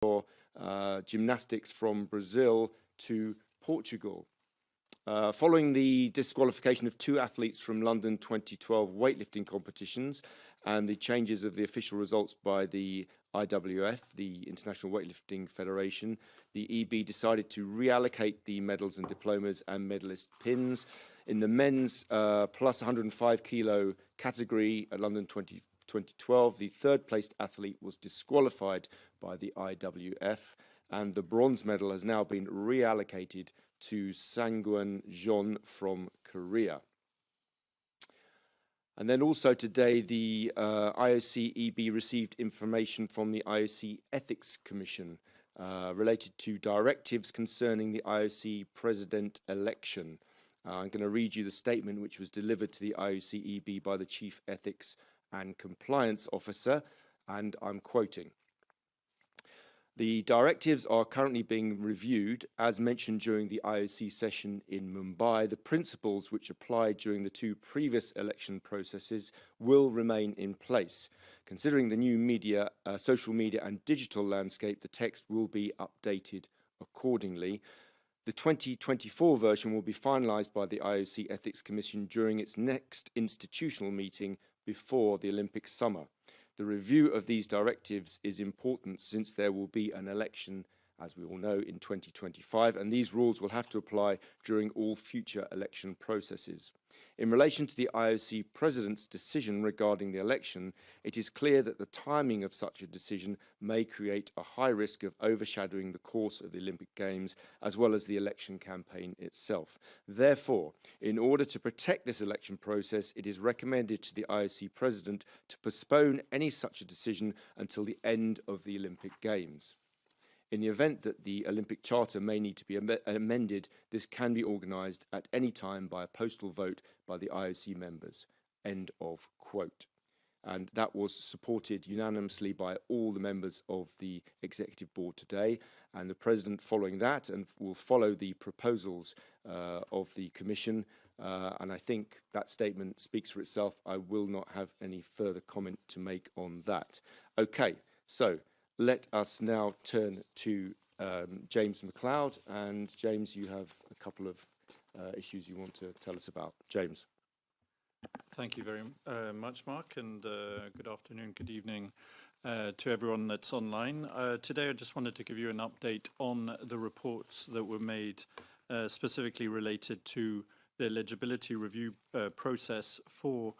for gymnastics from Brazil to Portugal. Following the disqualification of 2 athletes from London 2012 weightlifting competitions and the changes of the official results by the IWF, the International Weightlifting Federation, the EB decided to reallocate the medals and diplomas and medalist pins. In the men's plus 105 kilo category at London 2012, the third-placed athlete was disqualified by the IWF, and the bronze medal has now been reallocated to Sangwon Jeon from Korea. And then also today, the IOC EB received information from the IOC Ethics Commission related to directives concerning the IOC president election. I'm going to read you the statement which was delivered to the IOC EB by the Chief Ethics and Compliance Officer, and I'm quoting. The directives are currently being reviewed. As mentioned during the IOC session in Mumbai, the principles which applied during the 2 previous election processes will remain in place. Considering the new media, social media and digital landscape, the text will be updated accordingly. The 2024 version will be finalized by the IOC Ethics Commission during its next institutional meeting before the Olympic summer. The review of these directives is important since there will be an election, as we all know, in 2025, and these rules will have to apply during all future election processes. In relation to the IOC President's decision regarding the election, it is clear that the timing of such a decision may create a high risk of overshadowing the course of the Olympic Games as well as the election campaign itself. Therefore, in order to protect this election process, it is recommended to the IOC President to postpone any such a decision until the end of the Olympic Games. In the event that the Olympic Charter may need to be amended, this can be organised at any time by a postal vote by the IOC members. End of quote. And that was supported unanimously by all the members of the Executive Board today. And the President, following that, and will follow the proposals of the Commission. And I think that statement speaks for itself. I will not have any further comment to make on that. Okay, so let us now turn to James McLeod. And James, you have a couple of issues you want to tell us about. James. Thank you very much, Mark, and good afternoon, good evening to everyone that's online. Today I just wanted to give you an update on the reports that were made specifically related to the eligibility review process for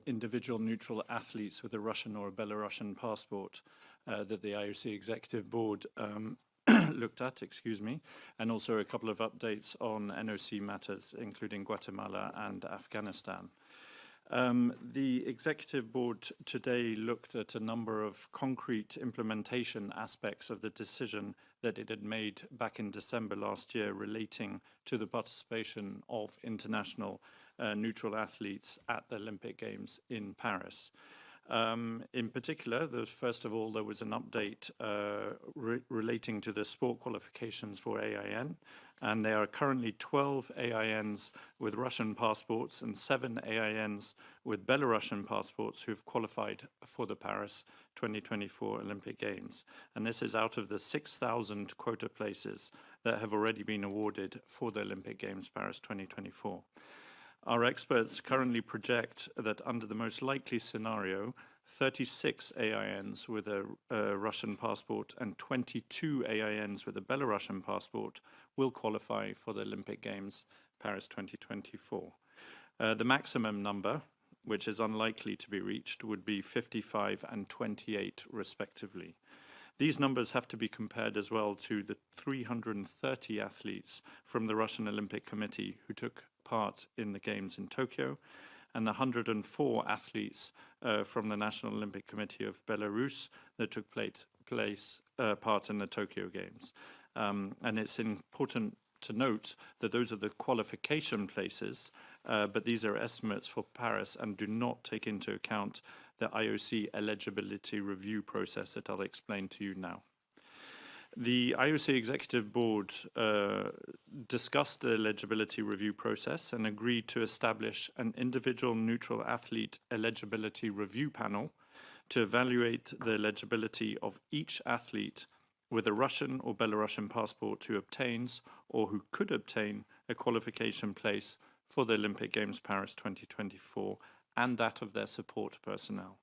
individual neutral athletes with a Russian or a Belarusian passport that the IOC Executive Board looked at, and also a couple of updates on NOC matters, including Guatemala and Afghanistan. The Executive Board today looked at a number of concrete implementation aspects of the decision that it had made back in December last year relating to the participation of international neutral athletes at the Olympic Games in Paris. In particular, first of all, there was an update relating to the sport qualifications for AIN, and there are currently 12 AINs with Russian passports and 7 AINs with Belarusian passports who've qualified for the Paris 2024 Olympic Games. And this is out of the 6,000 quota places that have already been awarded for the Olympic Games Paris 2024. Our experts currently project that under the most likely scenario, 36 AINs with a Russian passport and 22 AINs with a Belarusian passport will qualify for the Olympic Games Paris 2024. The maximum number, which is unlikely to be reached, would be 55 and 28 respectively. These numbers have to be compared as well to the 330 athletes from the Russian Olympic Committee who took part in the Games in Tokyo, and the 104 athletes from the National Olympic Committee of Belarus that took part in the Tokyo Games. And it's important to note that those are the qualification places, but these are estimates for Paris and do not take into account the IOC eligibility review process that I'll explain to you now. The IOC Executive Board discussed the eligibility review process and agreed to establish an individual neutral athlete eligibility review panel to evaluate the eligibility of each athlete with a Russian or Belarusian passport who obtains or who could obtain a qualification place for the Olympic Games Paris 2024 and that of their support personnel.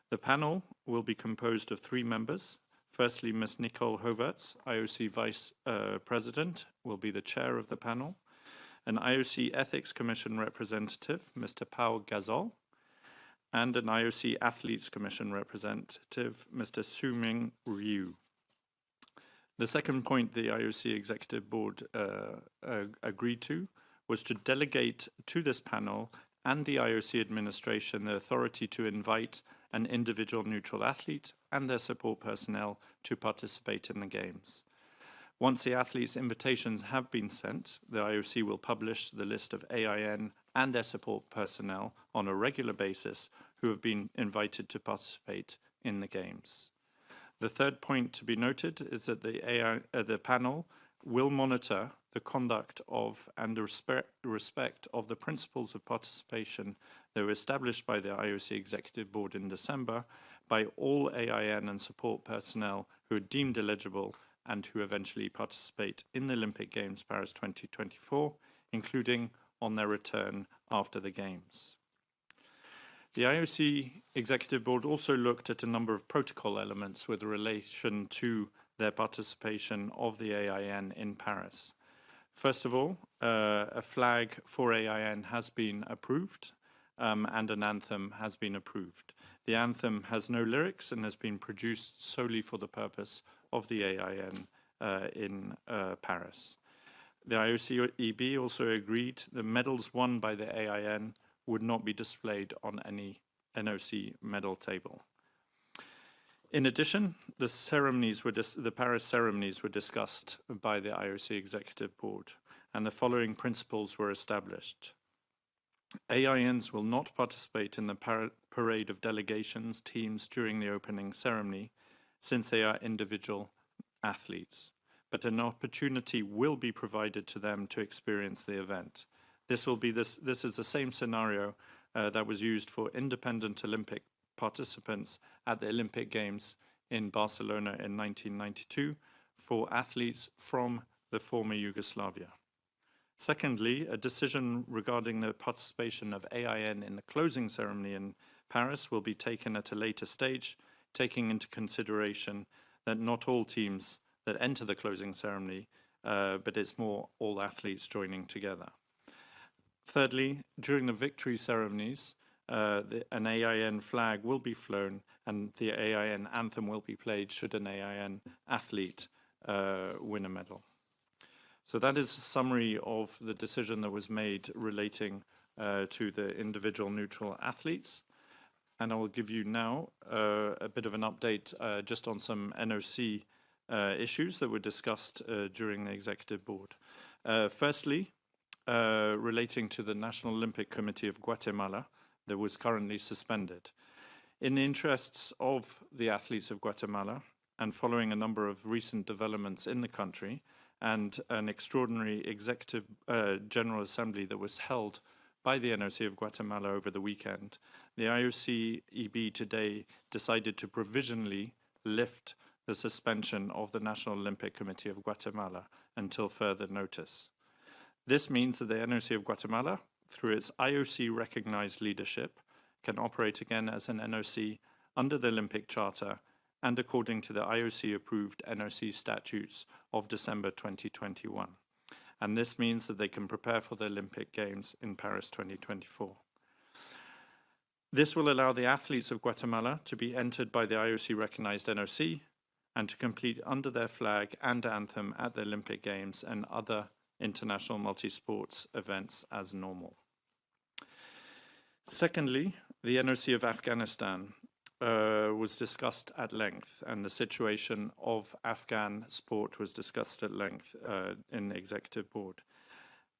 The panel will be composed of 3 members. Firstly, Ms. Nicole Hovertz, IOC Vice President, will be the chair of the panel. An IOC Ethics Commission representative, Mr. Pau Gasol, and an IOC Athletes Commission representative, Mr. Suming Ryu. The second point the IOC Executive Board agreed to was to delegate to this panel and the IOC administration the authority to invite an individual neutral athlete and their support personnel to participate in the Games. Once the athletes' invitations have been sent, the IOC will publish the list of AIN and their support personnel on a regular basis who have been invited to participate in the Games. The third point to be noted is that the panel will monitor the conduct of and the respect of the principles of participation that were established by the IOC Executive Board in December by all AIN and support personnel who are deemed eligible and who eventually participate in the Olympic Games Paris 2024, including on their return after the Games. The IOC Executive Board also looked at a number of protocol elements with relation to their participation of the AIN in Paris. First of all, a flag for AIN has been approved and an anthem has been approved. The anthem has no lyrics and has been produced solely for the purpose of the AIN in Paris. The IOC-EB also agreed the medals won by the AIN would not be displayed on any NOC medal table. In addition, the Paris ceremonies were discussed by the IOC Executive Board, and the following principles were established. AINs will not participate in the parade of delegations, teams during the opening ceremony, since they are individual athletes, but an opportunity will be provided to them to experience the event. This is the same scenario that was used for independent Olympic participants at the Olympic Games in Barcelona in 1992 for athletes from the former Yugoslavia. Secondly, a decision regarding the participation of AIN in the closing ceremony in Paris will be taken at a later stage, taking into consideration that not all teams that enter the closing ceremony, but it's more all athletes joining together. Thirdly, during the victory ceremonies, an AIN flag will be flown and the AIN anthem will be played should an AIN athlete win a medal. So that is a summary of the decision that was made relating to the individual neutral athletes. And I will give you now a bit of an update just on some NOC issues that were discussed during the Executive Board. Firstly, relating to the National Olympic Committee of Guatemala that was currently suspended. In the interests of the athletes of Guatemala and following a number of recent developments in the country and an extraordinary executive General Assembly that was held by the NOC of Guatemala over the weekend, the IOC-EB today decided to provisionally lift the suspension of the National Olympic Committee of Guatemala until further notice. This means that the NOC of Guatemala, through its IOC-recognized leadership, can operate again as an NOC under the Olympic Charter and according to the IOC-approved NOC statutes of December 2021. And this means that they can prepare for the Olympic Games in Paris 2024. This will allow the athletes of Guatemala to be entered by the IOC-recognized NOC and to compete under their flag and anthem at the Olympic Games and other international multi-sports events as normal. Secondly, the NOC of Afghanistan was discussed at length, and the situation of Afghan sport was discussed at length in the Executive Board.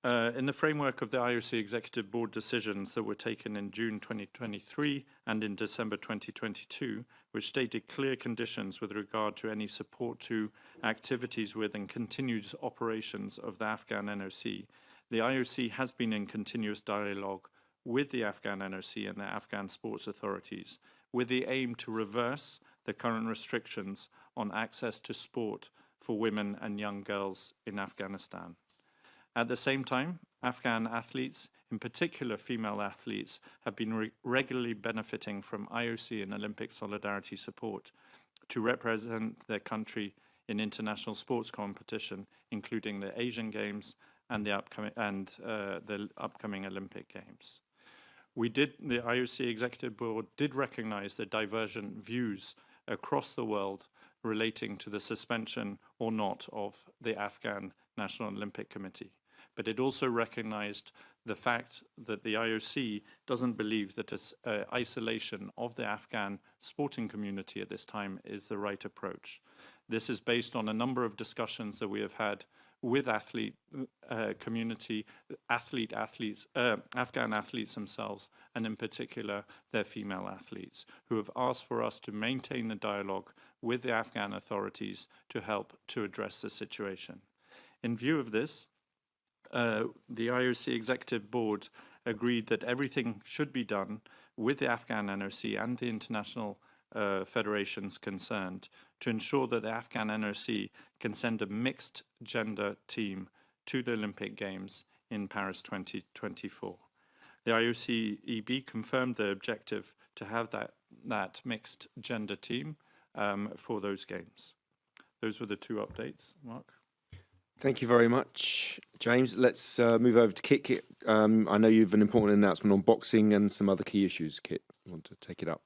In the framework of the IOC Executive Board decisions that were taken in June 2023 and in December 2022, which stated clear conditions with regard to any support to activities with and continued operations of the Afghan NOC, the IOC has been in continuous dialogue with the Afghan NOC and the Afghan sports authorities with the aim to reverse the current restrictions on access to sport for women and young girls in Afghanistan. At the same time, Afghan athletes, in particular female athletes, have been regularly benefiting from IOC and Olympic solidarity support to represent their country in international sports competition, including the Asian Games and the upcoming Olympic Games. The IOC Executive Board did recognize the divergent views across the world relating to the suspension or not of the Afghan National Olympic Committee. But it also recognized the fact that the IOC doesn't believe that isolation of the Afghan sporting community at this time is the right approach. This is based on a number of discussions that we have had with athlete community, Afghan athletes themselves, and in particular their female athletes, who have asked for us to maintain the dialogue with the Afghan authorities to help to address the situation. In view of this, the IOC Executive Board agreed that everything should be done with the Afghan NOC and the international federations concerned to ensure that the Afghan NOC can send a mixed gender team to the Olympic Games in Paris 2024. The IOC-EB confirmed the objective to have that mixed gender team for those games. Those were the two updates. Mark? Thank you very much, James. Let's move over to Kit. Kit, I know you have an important announcement on boxing and some other key issues. Kit, you want to take it up?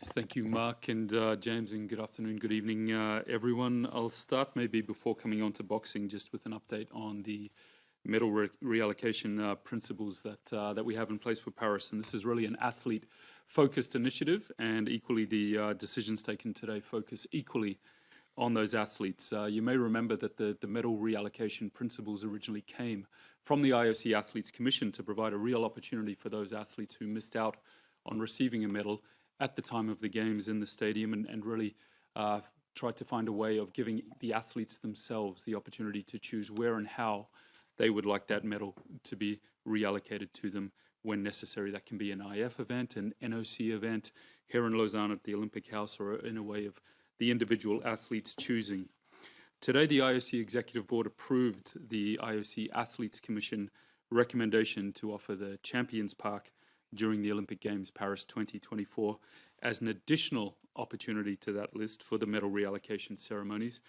Yes, thank you, Mark and James, and good afternoon, good evening, everyone. I'll start maybe before coming on to boxing just with an update on the medal reallocation principles that we have in place for Paris. And this is really an athlete-focused initiative, and equally the decisions taken today focus equally on those athletes. You may remember that the medal reallocation principles originally came from the IOC Athletes Commission to provide a real opportunity for those athletes who missed out on receiving a medal at the time of the games in the stadium, and really tried to find a way of giving the athletes themselves the opportunity to choose where and how they would like that medal to be reallocated to them when necessary. That can be an IF event, an NOC event, here in Lausanne at the Olympic House, or in a way of the individual athletes choosing. Today, the IOC Executive Board approved the IOC Athletes Commission recommendation to offer the Champions Park during the Olympic Games Paris 2024 as an additional opportunity to that list for the medal reallocation ceremonies,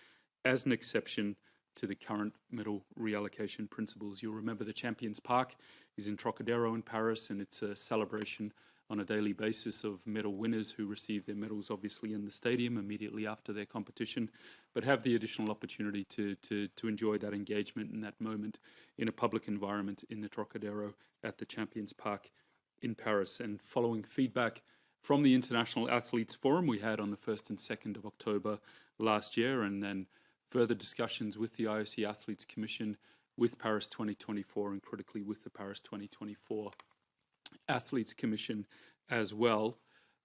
as an exception to the current medal reallocation principles. You'll remember the Champions Park is in Trocadero in Paris, and it's a celebration on a daily basis of medal winners who receive their medals obviously in the stadium immediately after their competition, but have the additional opportunity to enjoy that engagement and that moment in a public environment in the Trocadero at the Champions Park in Paris. And following feedback from the International Athletes Forum we had on the 1st and 2nd of October last year, and then further discussions with the IOC Athletes Commission, with Paris 2024, and critically with the Paris 2024 Athletes Commission as well,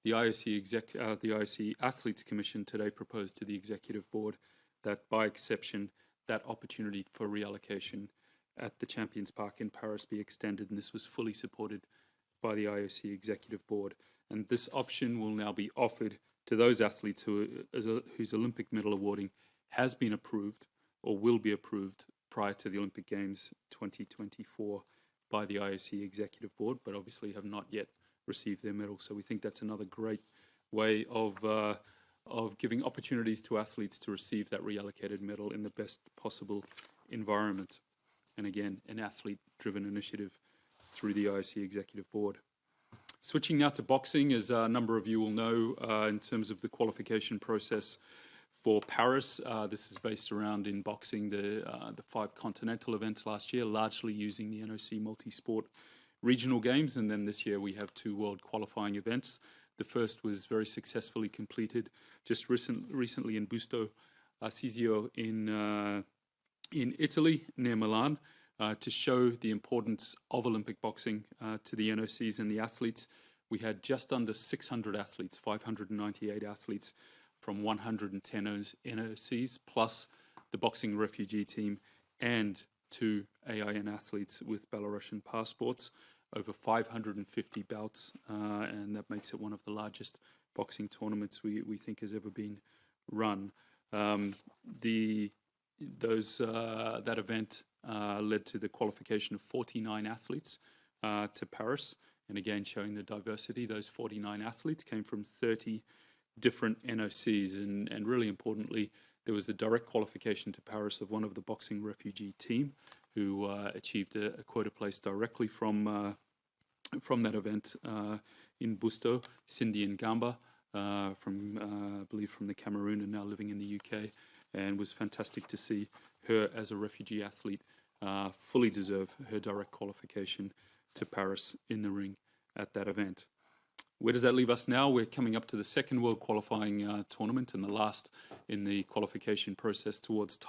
the IOC Athletes Commission today proposed to the Executive Board that, by exception, that opportunity for reallocation at the Champions Park in Paris be extended, and this was fully supported by the IOC Executive Board. And this option will now be offered to those athletes whose Olympic medal awarding has been approved or will be approved prior to the Olympic Games 2024 by the IOC Executive Board, but obviously have not yet received their medal. So we think that's another great way of giving opportunities to athletes to receive that reallocated medal in the best possible environment. And again, an athlete-driven initiative through the IOC Executive Board. Switching now to boxing, as a number of you will know, in terms of the qualification process for Paris, this is based around, in boxing, the 5 continental events last year, largely using the NOC multi-sport regional games, and then this year we have 2 world qualifying events. The first was very successfully completed just recently in Busto Arsizio in Italy, near Milan, to show the importance of Olympic boxing to the NOCs and the athletes. We had just under 600 athletes, 598 athletes from 110 NOCs, plus the boxing refugee team and 2 AIN athletes with Belarusian passports, over 550 bouts, and that makes it one of the largest boxing tournaments we think has ever been run. That event led to the qualification of 49 athletes to Paris, and again showing the diversity. Those 49 athletes came from 30 different NOCs, and really importantly, there was the direct qualification to Paris of one of the boxing refugee team who achieved a quota place directly from that event in Busto, Cindy Ngamba, I believe from the Cameroon and now living in the UK, and was fantastic to see her as a refugee athlete fully deserve her direct qualification to Paris in the ring at that event. Where does that leave us now? We're coming up to the second world qualifying tournament and the last in the qualification process towards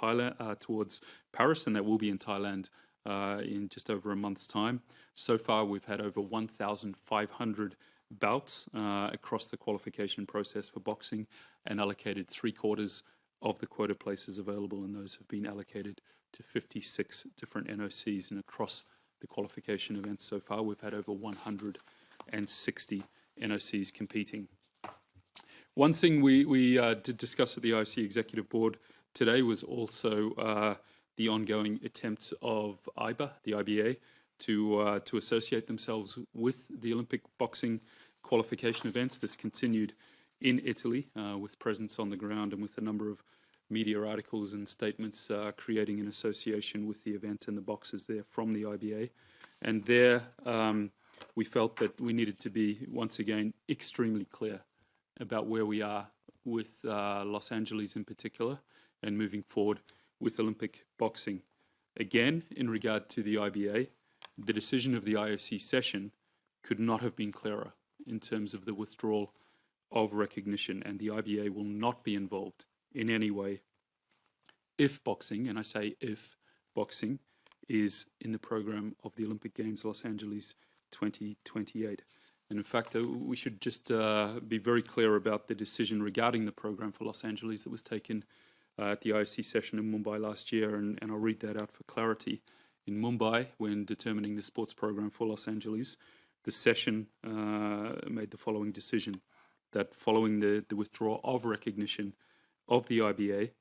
Paris, and that will be in Thailand in just over a month's time. So far, we've had over 1,500 bouts across the qualification process for boxing, and allocated 3/4 of the quota places available, and those have been allocated to 56 different NOCs. And across the qualification events so far, we've had over 160 NOCs competing. One thing we did discuss at the IOC Executive Board today was also the ongoing attempts of the IBA, to associate themselves with the Olympic boxing qualification events. This continued in Italy with presence on the ground and with a number of media articles and statements creating an association with the event and the boxers there from the IBA. And there we felt that we needed to be, once again, extremely clear about where we are with Los Angeles in particular and moving forward with Olympic boxing. Again, in regard to the IBA, the decision of the IOC session could not have been clearer in terms of the withdrawal of recognition, and the IBA will not be involved in any way if boxing, and I say if boxing, is in the program of the Olympic Games Los Angeles 2028. And in fact, we should just be very clear about the decision regarding the program for Los Angeles that was taken at the IOC session in Mumbai last year, and I'll read that out for clarity. In Mumbai, when determining the sports program for Los Angeles, the session made the following decision, that following the withdrawal of recognition of the IBA,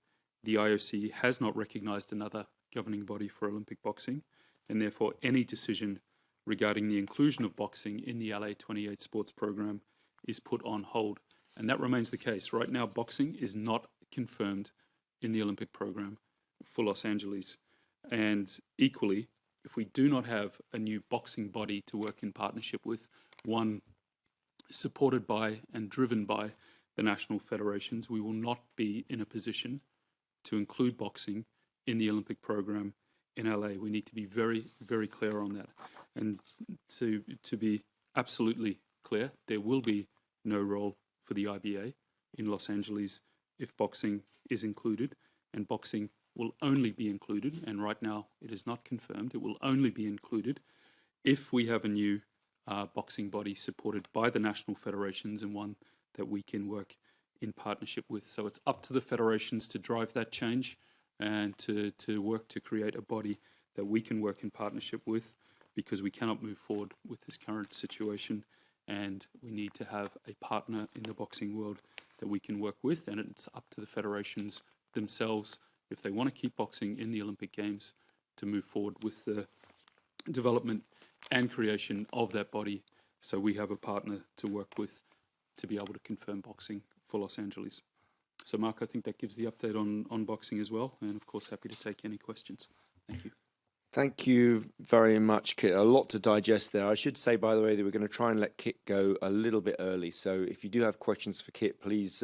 the IOC has not recognized another governing body for Olympic boxing, and therefore any decision regarding the inclusion of boxing in the LA 28 sports program is put on hold. And that remains the case. Right now, boxing is not confirmed in the Olympic program for Los Angeles. And equally, if we do not have a new boxing body to work in partnership with, one supported by and driven by the national federations, we will not be in a position to include boxing in the Olympic program in LA. We need to be very, very clear on that. And to be absolutely clear, there will be no role for the IBA in Los Angeles if boxing is included, and boxing will only be included, and right now it is not confirmed, it will only be included if we have a new boxing body supported by the national federations and one that we can work in partnership with. So it's up to the federations to drive that change and to work to create a body that we can work in partnership with, because we cannot move forward with this current situation, and we need to have a partner in the boxing world that we can work with, and it's up to the federations themselves, if they want to keep boxing in the Olympic Games, to move forward with the development and creation of that body, so we have a partner to work with to be able to confirm boxing for Los Angeles. So Mark, I think that gives the update on boxing as well, and of course happy to take any questions. Thank you. Thank you very much, Kit. A lot to digest there. I should say, by the way, that we're going to try and let Kit go a little bit early. So if you do have questions for Kit, please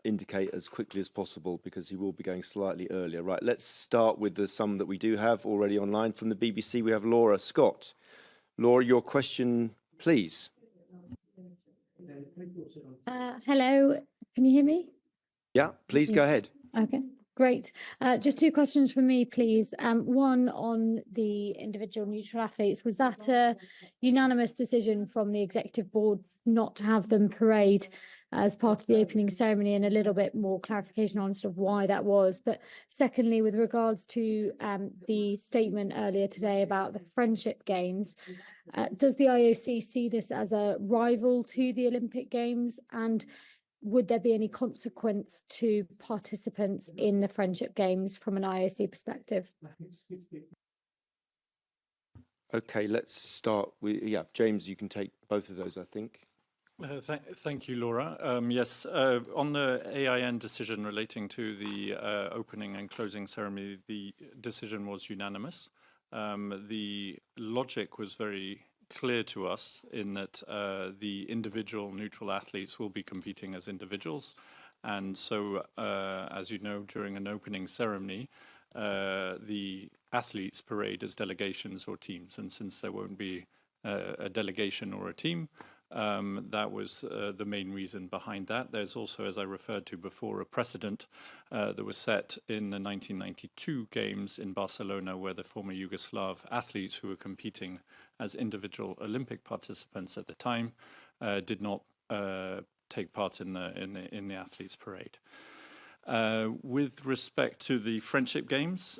indicate as quickly as possible, because he will be going slightly earlier. Right, let's start with the some that we do have already online. From the BBC, we have Laura Scott. Laura, your question, please. Hello, can you hear me? Yeah, please go ahead. Okay, great. Just two questions from me, please. One on the individual neutral athletes. Was that a unanimous decision from the executive board not to have them parade as part of the opening ceremony, and a little bit more clarification on sort of why that was. But secondly, with regards to the statement earlier today about the Friendship Games, does the IOC see this as a rival to the Olympic Games? And would there be any consequence to participants in the Friendship Games from an IOC perspective? Okay, let's start with, James, you can take both of those, I think. Thank you, Laura. Yes, on the AIN decision relating to the opening and closing ceremony, the decision was unanimous. The logic was very clear to us in that the individual neutral athletes will be competing as individuals. And so, as you know, during an opening ceremony, the athletes parade as delegations or teams. And since there won't be a delegation or a team, that was the main reason behind that. There's also, as I referred to before, a precedent that was set in the 1992 Games in Barcelona, where the former Yugoslav athletes who were competing as individual Olympic participants at the time did not take part in the athletes' parade. With respect to the Friendship Games,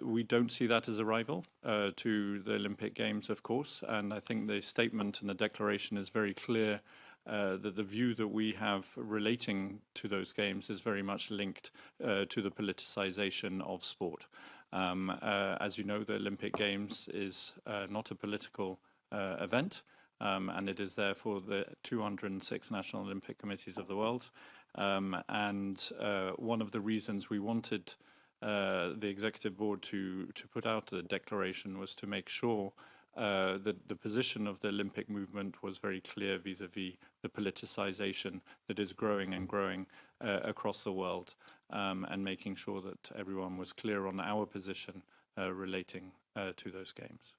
we don't see that as a rival to the Olympic Games, of course, and I think the statement and the declaration is very clear that the view that we have relating to those games is very much linked to the politicization of sport. As you know, the Olympic Games is not a political event, and it is there for the 206 national Olympic committees of the world. And one of the reasons we wanted the executive board to put out the declaration was to make sure that the position of the Olympic movement was very clear vis-a-vis the politicization that is growing and growing across the world, and making sure that everyone was clear on our position relating to those games.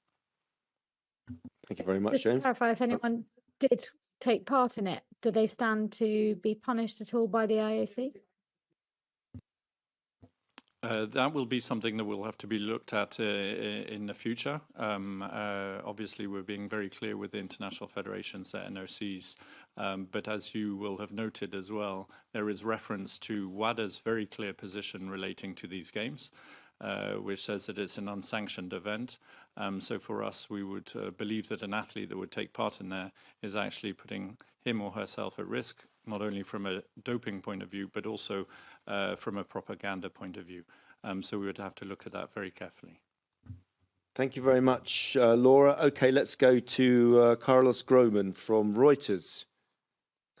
Thank you very much, Just James. to clarify, if anyone did take part in it, do they stand to be punished at all by the IOC? That will be something that will have to be looked at in the future. Obviously, we're being very clear with the international federations, the NOCs, but as you will have noted as well, there is reference to WADA's very clear position relating to these games, which says that it's an unsanctioned event. So for us, we would believe that an athlete that would take part in there is actually putting him or herself at risk, not only from a doping point of view, but also from a propaganda point of view. So we would have to look at that very carefully. Thank you very much, Laura. Okay, let's go to Carlos Groman from Reuters.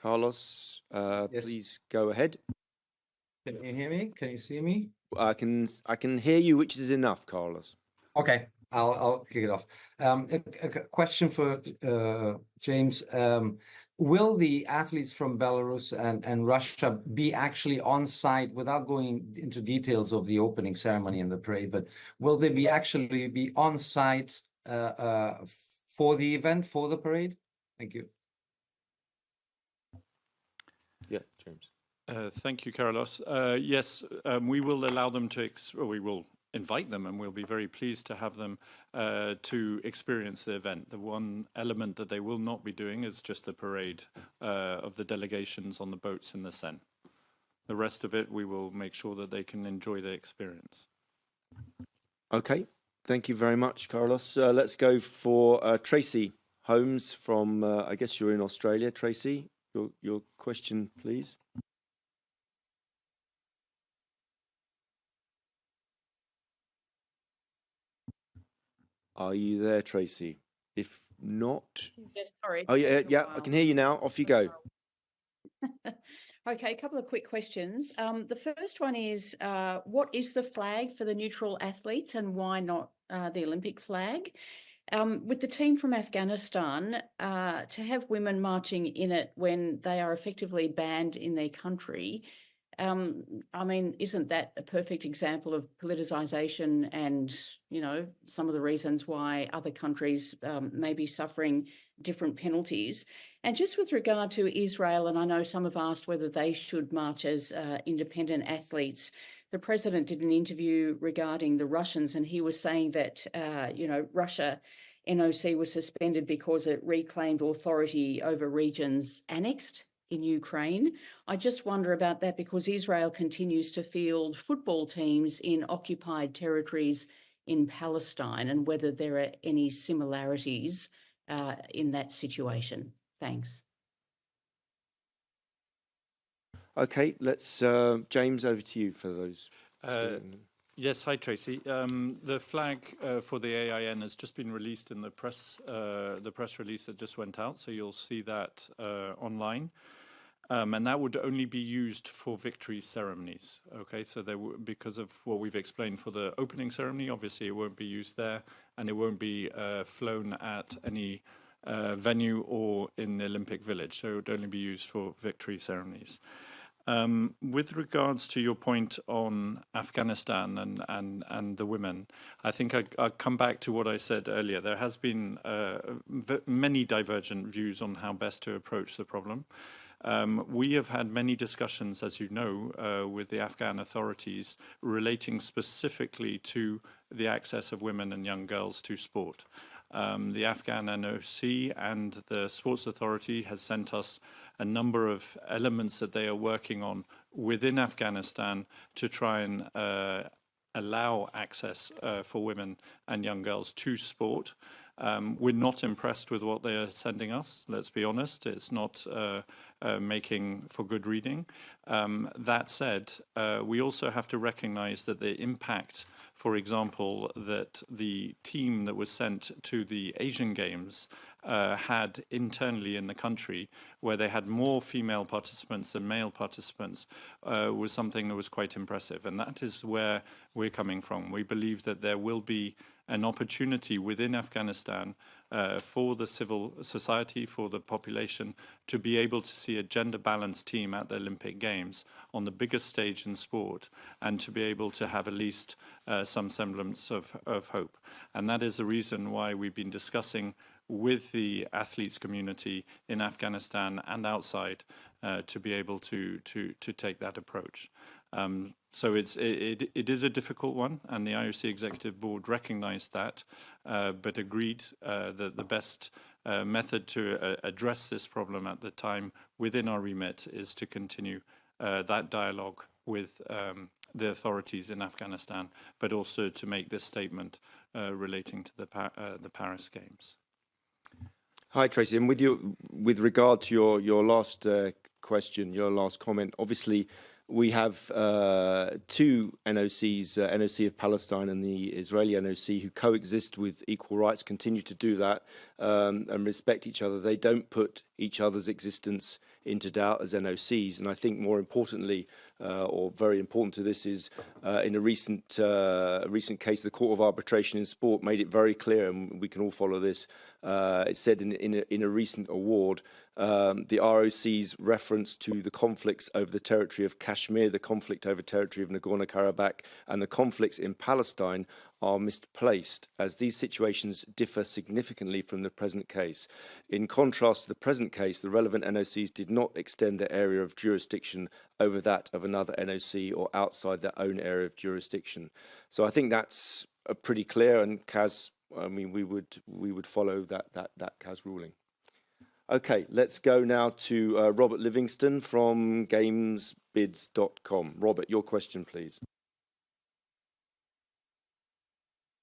Carlos, Yes. please go ahead. Can you hear me? Can you see me? I can hear you, which is enough, Carlos. Okay, I'll kick it off. A question for James. Will the athletes from Belarus and Russia be actually on site, without going into details of the opening ceremony and the parade, but will they be actually be on site for the event, for the parade? Thank you. Yeah, James. Thank you, Carlos. Yes, we will allow them to, we will invite them, and we'll be very pleased to have them to experience the event. The one element that they will not be doing is just the parade of the delegations on the boats in the Seine. The rest of it, we will make sure that they can enjoy the experience. Okay, thank you very much, Carlos. Let's go for Tracy Holmes from, I guess you're in Australia. Tracy, your question, please. Are you there, Tracy? If not... Yes, sorry. Oh, yeah, I can hear you now. Off you go. Okay, a couple of quick questions. The first one is, what is the flag for the neutral athletes, and why not the Olympic flag? With the team from Afghanistan, to have women marching in it when they are effectively banned in their country, I mean, isn't that a perfect example of politicization and, you know, some of the reasons why other countries may be suffering different penalties? And just with regard to Israel, and I know some have asked whether they should march as independent athletes, the president did an interview regarding the Russians, and he was saying that, you know, Russia NOC was suspended because it reclaimed authority over regions annexed in Ukraine. I just wonder about that because Israel continues to field football teams in occupied territories in Palestine and whether there are any similarities in that situation. Thanks. Okay, let's James, over to you for those. Yes, hi Tracy. The flag for the AIN has just been released in the press release that just went out, so you'll see that online. And that would only be used for victory ceremonies. Okay, so because of what we've explained for the opening ceremony, obviously it won't be used there, and it won't be flown at any venue or in the Olympic Village. So it would only be used for victory ceremonies. With regards to your point on Afghanistan and the women, I think I'll come back to what I said earlier. There has been many divergent views on how best to approach the problem. We have had many discussions, as you know, with the Afghan authorities relating specifically to the access of women and young girls to sport. The Afghan NOC and the Sports Authority has sent us a number of elements that they are working on within Afghanistan to try and allow access for women and young girls to sport. We're not impressed with what they are sending us, let's be honest. It's not making for good reading. That said, we also have to recognize that the impact, for example, that the team that was sent to the Asian Games had internally in the country, where they had more female participants than male participants, was something that was quite impressive. And that is where we're coming from. We believe that there will be an opportunity within Afghanistan for the civil society, for the population, to be able to see a gender-balanced team at the Olympic Games on the biggest stage in sport, and to be able to have at least some semblance of hope. And that is the reason why we've been discussing with the athletes community in Afghanistan and outside to be able to take that approach. So it is a difficult one, and the IOC Executive Board recognized that, but agreed that the best method to address this problem at the time within our remit is to continue that dialogue with the authorities in Afghanistan, but also to make this statement relating to the Paris Games. Hi, Tracy. And with regard to your last question, your last comment, obviously we have two NOCs, NOC of Palestine and the Israeli NOC, who coexist with equal rights, continue to do that and respect each other. They don't put each other's existence into doubt as NOCs. And I think more importantly, or very important to this, is in a recent case, the Court of Arbitration in Sport made it very clear, and we can all follow this. It said in a recent award, the ROC's reference to the conflicts over the territory of Kashmir, the conflict over territory of Nagorno-Karabakh, and the conflicts in Palestine are misplaced, as these situations differ significantly from the present case. In contrast to the present case, the relevant NOCs did not extend their area of jurisdiction over that of another NOC or outside their own area of jurisdiction. So I think that's pretty clear, and Kaz, I mean, we would follow that Kaz ruling. Okay, let's go now to Robert Livingston from gamesbids.com. Robert, your question, please.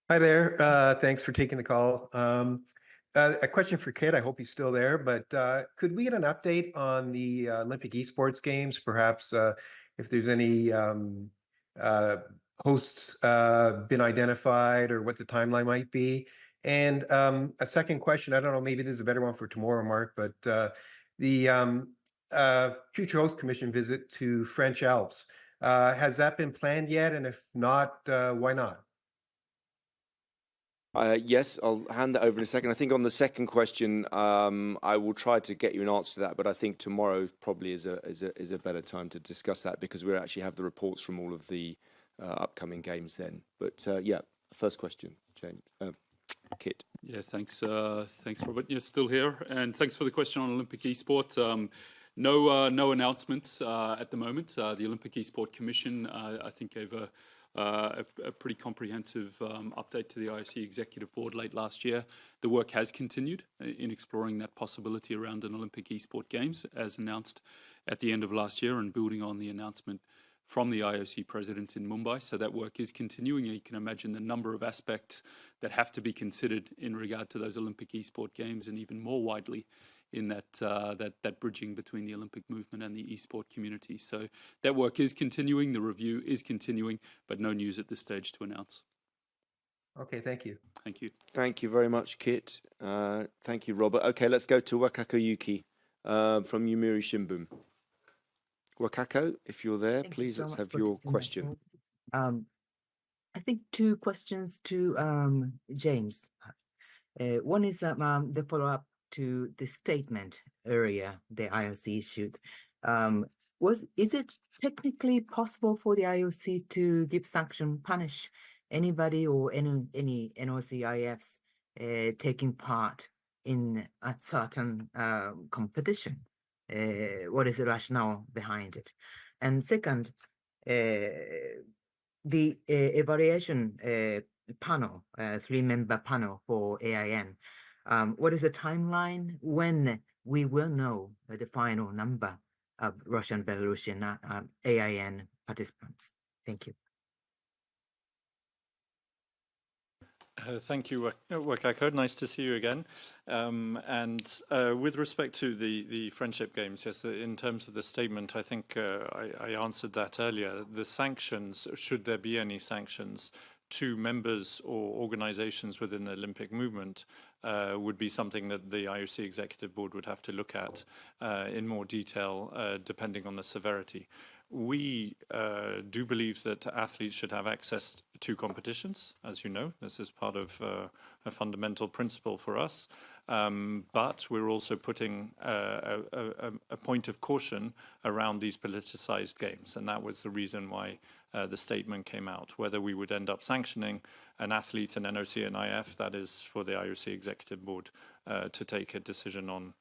Hi there. Thanks for taking the call. A question for Kit. I hope he's still there. But could we get an update on the Olympic esports games? Perhaps if there's any hosts been identified, or what the timeline might be. And a second question. I don't know. Maybe this is a better one for tomorrow, Mark. But the Future Host Commission visit to French Alps, has that been planned yet? And if not, why not? Yes, I'll hand that over in a second. I think on the second question, I will try to get you an answer to that, but I think tomorrow probably is a better time to discuss that, because we actually have the reports from all of the upcoming games then. But yeah, first question, James. Kit. Yeah, thanks, Robert. You're still here, and thanks for the question on Olympic esport. No announcements at the moment. The Olympic Esport Commission, I think, gave a pretty comprehensive update to the IOC Executive Board late last year. The work has continued in exploring that possibility around an Olympic Esport Games, as announced at the end of last year, and building on the announcement from the IOC president in Mumbai. So that work is continuing. You can imagine the number of aspects that have to be considered in regard to those Olympic Esport Games, and even more widely in that bridging between the Olympic movement and the esport community. So that work is continuing, the review is continuing, but no news at this stage to announce. Okay, thank you. Thank you. Thank you very much, Kit. Thank you, Robert. Okay, let's go to Wakako Yuki from Yomiuri Shimbun. Wakako, if you're there, please, let's have your question. I think two questions to James. One is the follow-up to the statement earlier the IOC issued. Is it technically possible for the IOC to give sanction, punish anybody or any NOCIFs taking part in a certain competition? What is the rationale behind it? And second, the evaluation panel, 3-member panel for AIN. What is the timeline when we will know the final number of Russian, Belarusian AIN participants? Thank you. Thank you, Wakako. Nice to see you again. With respect to the Friendship Games, yes, in terms of the statement, I think I answered that earlier. The sanctions, should there be any sanctions to members or organizations within the Olympic movement, would be something that the IOC Executive Board would have to look at in more detail, depending on the severity. We do believe that athletes should have access to competitions, as you know. This is part of a fundamental principle for us. But we're also putting a point of caution around these politicized games. And that was the reason why the statement came out. Whether we would end up sanctioning an athlete, an NOC, an IF, that is for the IOC Executive Board to take a decision on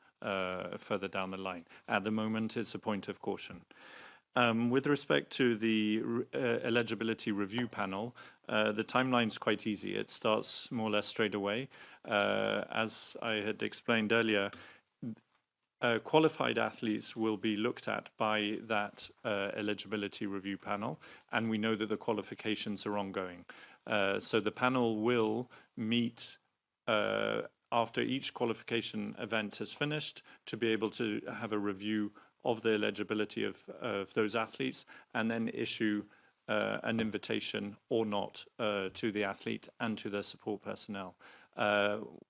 further down the line. At the moment, it's a point of caution. With respect to the eligibility review panel, the timeline's quite easy. It starts more or less straight away. As I had explained earlier, qualified athletes will be looked at by that eligibility review panel, and we know that the qualifications are ongoing. So the panel will meet after each qualification event has finished to be able to have a review of the eligibility of those athletes, and then issue an invitation or not to the athlete and to their support personnel.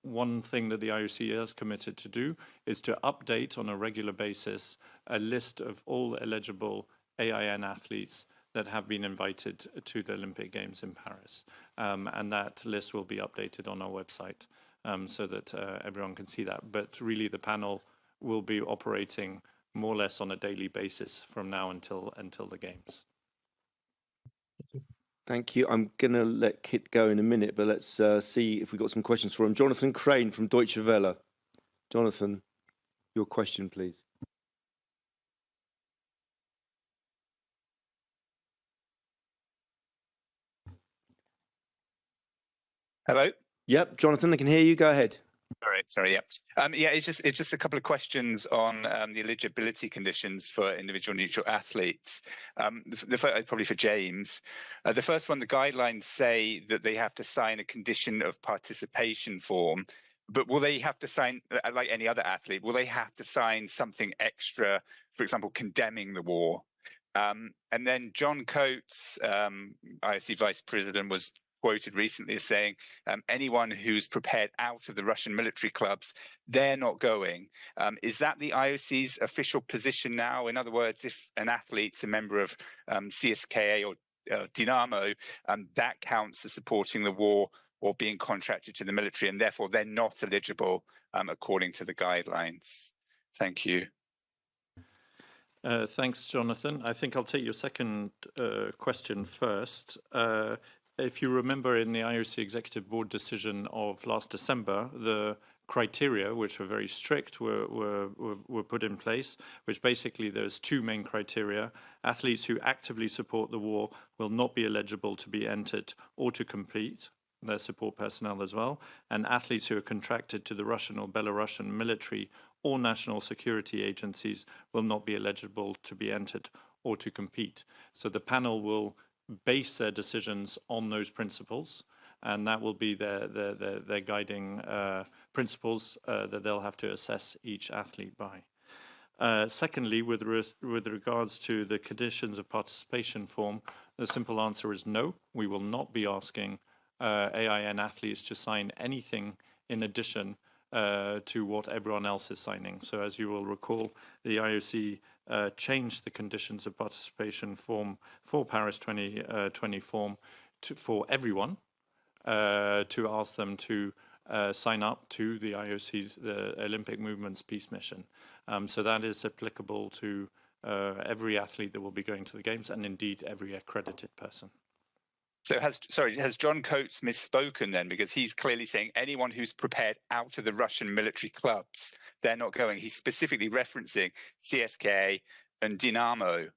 One thing that the IOC has committed to do is to update on a regular basis a list of all eligible AIN athletes that have been invited to the Olympic Games in Paris. And that list will be updated on our website so that everyone can see that. But really the panel will be operating more or less on a daily basis from now until the Games. Thank you. I'm going to let Kit go in a minute, but let's see if we've got some questions for him. Jonathan Crane from Deutsche Welle. Jonathan, your question, please. Hello? Yep, Jonathan, I can hear you. Go ahead. All right, sorry, yeah. It's just a couple of questions on the eligibility conditions for individual neutral athletes. Probably for James. The first one, the guidelines say that they have to sign a condition of participation form, but will they have to sign, like any other athlete, will they have to sign something extra, for example, condemning the war? And then John Coates, IOC Vice President, was quoted recently as saying anyone who's prepared out of the Russian military clubs, they're not going. Is that the IOC's official position now? In other words, if an athlete's a member of CSKA or Dynamo, that counts as supporting the war or being contracted to the military, and therefore they're not eligible according to the guidelines. Thank you. Thanks, Jonathan. I think I'll take your second question first. If you remember in the IOC Executive Board decision of last December, the criteria, which were very strict, were put in place, which basically there's two main criteria. Athletes who actively support the war will not be eligible to be entered or to compete, their support personnel as well, and athletes who are contracted to the Russian or Belarusian military or national security agencies will not be eligible to be entered or to compete. So the panel will base their decisions on those principles, and that will be their guiding principles that they'll have to assess each athlete by. Secondly, with regards to the conditions of participation form, the simple answer is no. We will not be asking AIN athletes to sign anything in addition to what everyone else is signing. So as you will recall, the IOC changed the conditions of participation form for Paris 2020 form for everyone, to ask them to sign up to the IOC's, the Olympic Movement's peace mission. So that is applicable to every athlete that will be going to the Games, and indeed every accredited person. So has John Coates misspoken then? Because he's clearly saying anyone who's prepared out of the Russian military clubs, they're not going. He's specifically referencing CSKA and Dynamo.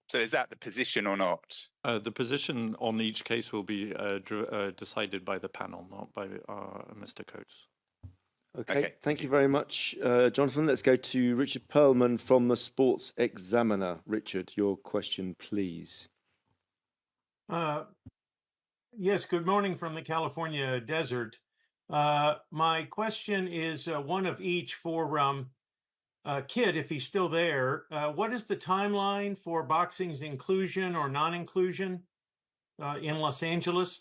So is that the position or not? The position on each case will be decided by the panel, not by Mr. Coates. Okay, thank you very much, Jonathan. Let's go to Richard Perlman from the Sports Examiner. Richard, your question, please. Yes, good morning from the California desert. My question is one of each for Kit, if he's still there. What is the timeline for boxing's inclusion or non-inclusion in Los Angeles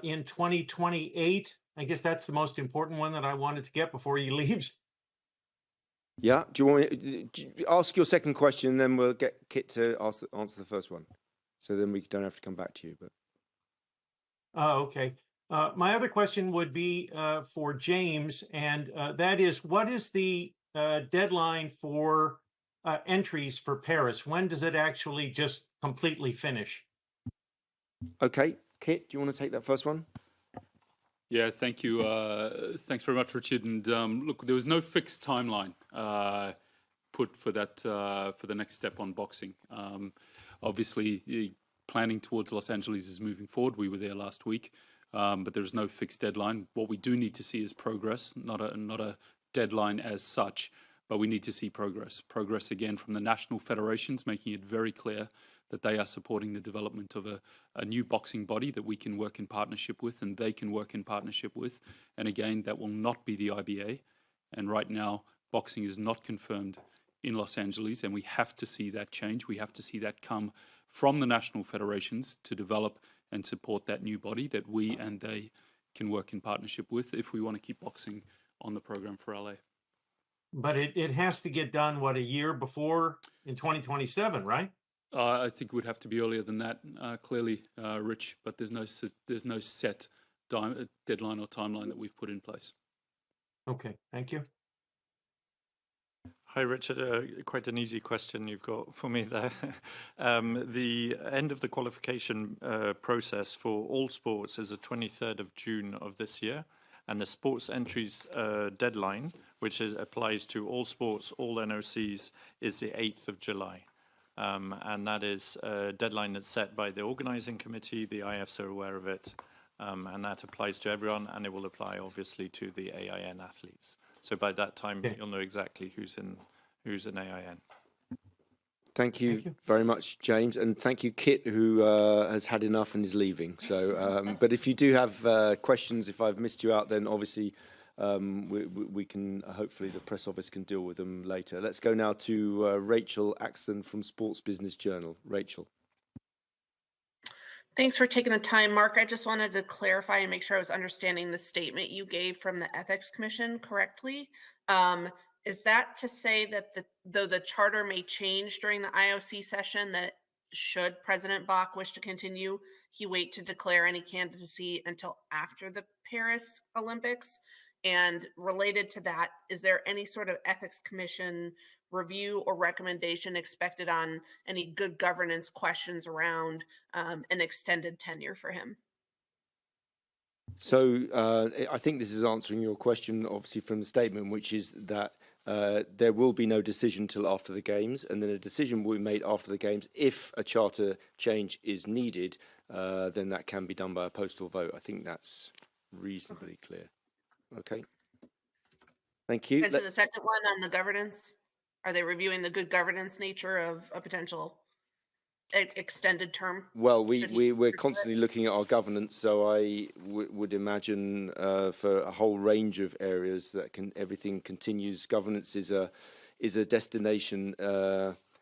in 2028? I guess that's the most important one that I wanted to get before he leaves. Yeah, do you want me to ask your second question, and then we'll get Kit to answer the first one? So then we don't have to come back to you. But okay. My other question would be for James, and that is, what is the deadline for entries for Paris? When does it actually just completely finish? Okay, Kit, do you want to take that first one? Yeah, thank you. Thanks very much, Richard. And look, there was no fixed timeline put for that for the next step on boxing. Obviously, planning towards Los Angeles is moving forward. We were there last week, but there's no fixed deadline. What we do need to see is progress, not a deadline as such, but we need to see progress. Progress again from the national federations, making it very clear that they are supporting the development of a new boxing body that we can work in partnership with and they can work in partnership with. And again, that will not be the IBA. And right now, boxing is not confirmed in Los Angeles, and we have to see that change. We have to see that come from the national federations to develop and support that new body that we and they can work in partnership with if we want to keep boxing on the program for LA. But it has to get done, what, a year before in 2027, right? I think it would have to be earlier than that, clearly, Rich, but there's no set deadline or timeline that we've put in place. Okay, thank you. Hi, Richard. Quite an easy question you've got for me there. The end of the qualification process for all sports is the 23rd of June of this year, and the sports entries deadline, which applies to all sports, all NOCs, is the 8th of July. And that is a deadline that's set by the organizing committee. The IFs are aware of it, and that applies to everyone, and it will apply, obviously, to the AIN athletes. So by that time, you'll know exactly who's in AIN. Thank you very much, James, and thank you, Kit, who has had enough and is leaving. So, but if you do have questions, if I've missed you out, then obviously we can, hopefully the press office can deal with them later. Let's go now to Rachel Axton from Sports Business Journal. Rachel. Thanks for taking the time, Mark. I just wanted to clarify and make sure I was understanding the statement you gave from the Ethics Commission correctly. Is that to say that though the charter may change during the IOC session, that should President Bach wish to continue, he wait to declare any candidacy until after the Paris Olympics? And related to that, is there any sort of Ethics Commission review or recommendation expected on any good governance questions around an extended tenure for him? So I think this is answering your question, obviously, from the statement, which is that there will be no decision till after the games, and then a decision will be made after the games. If a charter change is needed, then that can be done by a postal vote. I think that's reasonably clear. Okay. Thank you. And to the second one on the governance, are they reviewing the good governance nature of a potential extended term? Well, we're constantly looking at our governance, so I would imagine for a whole range of areas that everything continues. Governance is a destination.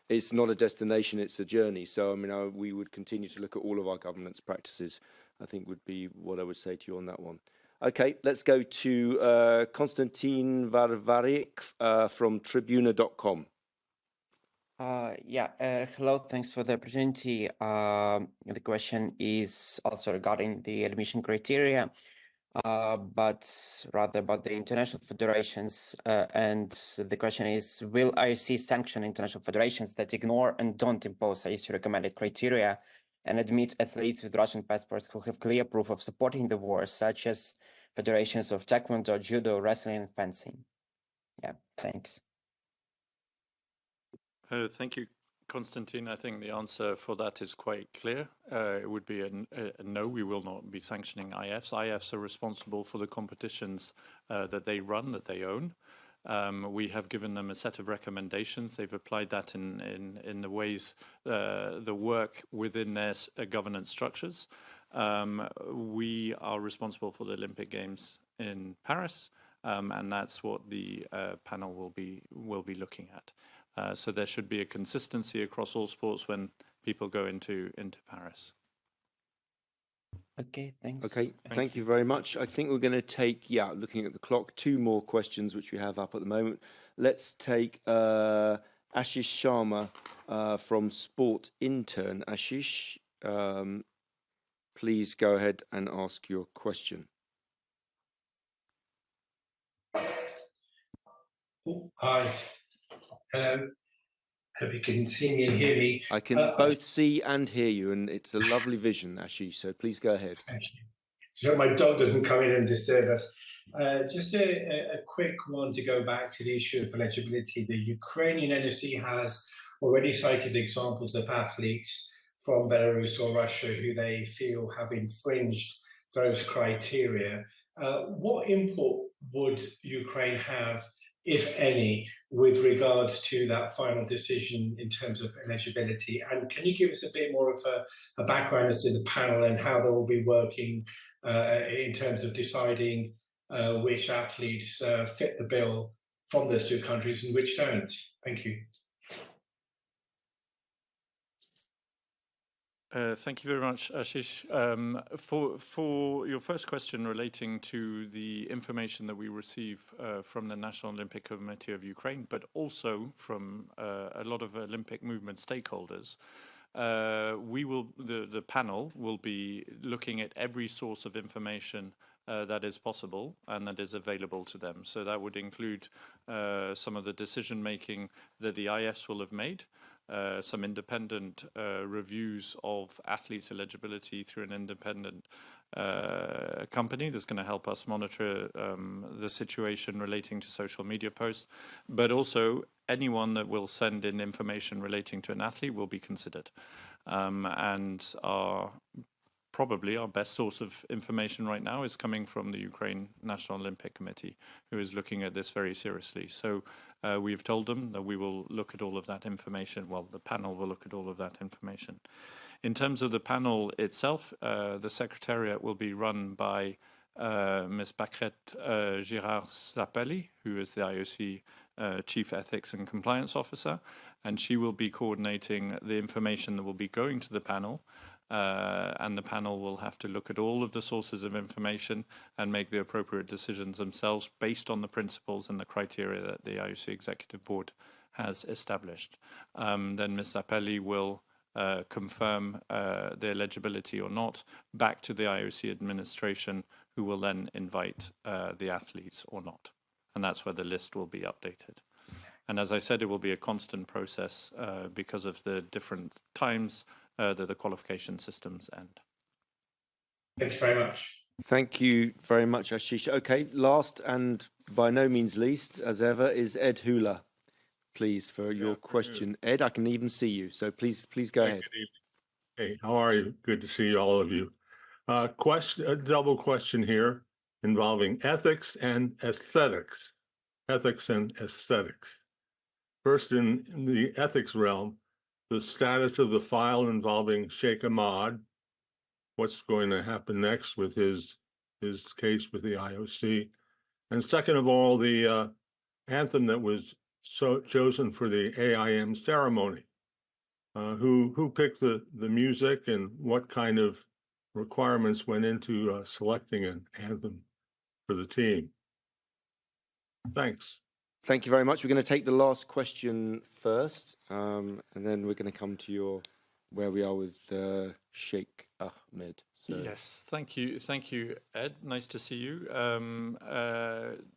It's not a destination; it's a journey. So I mean, we would continue to look at all of our governance practices. I think would be what I would say to you on that one. Okay, let's go to Konstantin Varvarik from Tribuna.com. Hello, thanks for the opportunity. The question is also regarding the admission criteria, but rather about the international federations. And the question is, will IOC sanction international federations that ignore and don't impose IOC recommended criteria and admit athletes with Russian passports who have clear proof of supporting the war, such as federations of taekwondo, judo, wrestling, and fencing? Yeah, thanks. Thank you, Konstantin. I think the answer for that is quite clear. It would be a no, we will not be sanctioning IFs. IFs are responsible for the competitions that they run, that they own. We have given them a set of recommendations. They've applied that in the ways, the work within their governance structures. We are responsible for the Olympic Games in Paris, and that's what the panel will be looking at. So there should be a consistency across all sports when people go into Paris. Okay, thanks. Okay, thank you very much. I think we're going to take, looking at the clock, 2 more questions which we have up at the moment. Let's take Ashish Sharma from Sport Intern. Ashish, please go ahead and ask your question. Hi. Hello. Hope you can see me and hear me. I can both see and hear you, and it's a lovely vision, Ashish, so please go ahead. Thank you. So my dog doesn't come in and disturb us. Just a quick one to go back to the issue of eligibility. The Ukrainian NOC has already cited examples of athletes from Belarus or Russia who they feel have infringed those criteria. What input would Ukraine have, if any, with regards to that final decision in terms of eligibility? And can you give us a bit more of a background as to the panel and how they will be working in terms of deciding which athletes fit the bill from those 2 countries and which don't? Thank you. Thank you very much, Ashish. For your first question relating to the information that we receive from the National Olympic Committee of Ukraine, but also from a lot of Olympic movement stakeholders, the panel will be looking at every source of information that is possible and that is available to them. So that would include some of the decision making that the IFs will have made, some independent reviews of athletes' eligibility through an independent company that's going to help us monitor the situation relating to social media posts, but also anyone that will send in information relating to an athlete will be considered. And probably our best source of information right now is coming from the Ukraine National Olympic Committee, who is looking at this very seriously. So we've told them that we will look at all of that information. Well, the panel will look at all of that information. In terms of the panel itself, the secretariat will be run by Ms. Bacrette Girard-Sapelli, who is the IOC Chief Ethics and Compliance Officer, and she will be coordinating the information that will be going to the panel. And the panel will have to look at all of the sources of information and make the appropriate decisions themselves based on the principles and the criteria that the IOC Executive Board has established. Then Ms. Sapelli will confirm the eligibility or not back to the IOC administration, who will then invite the athletes or not. And that's where the list will be updated. And as I said, it will be a constant process because of the different times that the qualification systems end. Thank you very much. Thank you very much, Ashish. Okay, last and by no means least, as ever, is Ed Hula. Please, for your question. Ed, I can even see you, so please go ahead. Good evening. Hey, how are you? Good to see all of you. A double question here involving ethics and aesthetics. Ethics and aesthetics. First, in the ethics realm, the status of the file involving Sheikh Ahmad, what's going to happen next with his case with the IOC, and second of all, the anthem that was chosen for the AIM ceremony. Who picked the music and what kind of requirements went into selecting an anthem for the team? Thanks. Thank you very much. We're going to take the last question first, and then we're going to come to where we are with Sheikh Ahmed. So. Yes, thank you, Ed. Nice to see you.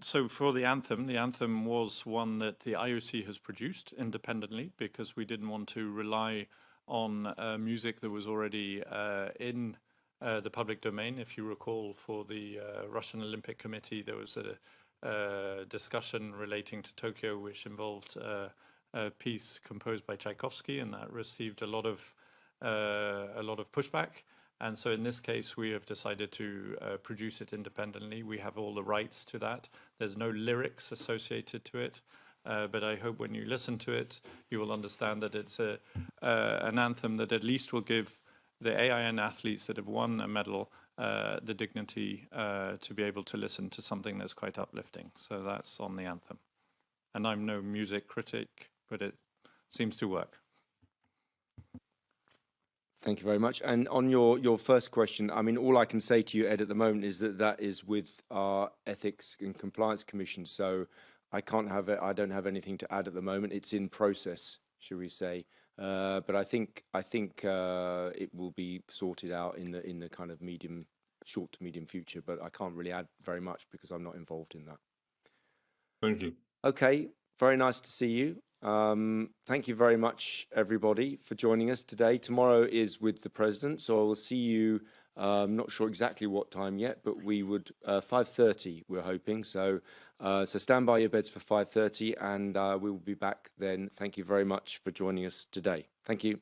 So for the anthem was one that the IOC has produced independently because we didn't want to rely on music that was already in the public domain. If you recall, for the Russian Olympic Committee, there was a discussion relating to Tokyo, which involved a piece composed by Tchaikovsky, and that received a lot of pushback. And so in this case, we have decided to produce it independently. We have all the rights to that. There's no lyrics associated to it. But I hope when you listen to it, you will understand that it's an anthem that at least will give the AIN athletes that have won a medal the dignity to be able to listen to something that's quite uplifting. So that's on the anthem. And I'm no music critic, but it seems to work. Thank you very much. And on your first question, I mean, all I can say to you, Ed, at the moment is that is with our Ethics and Compliance Commission. So I can't have it. I don't have anything to add at the moment. It's in process, should we say? But I think it will be sorted out in the kind of short to medium future. But I can't really add very much because I'm not involved in that. Thank you. Okay. Very nice to see you. Thank you very much, everybody, for joining us today. Tomorrow is with the President, so I will see you, not sure exactly what time yet, but we would, 5:30 we're hoping. So stand by your beds for 5:30 and we will be back then. Thank you very much for joining us today. Thank you.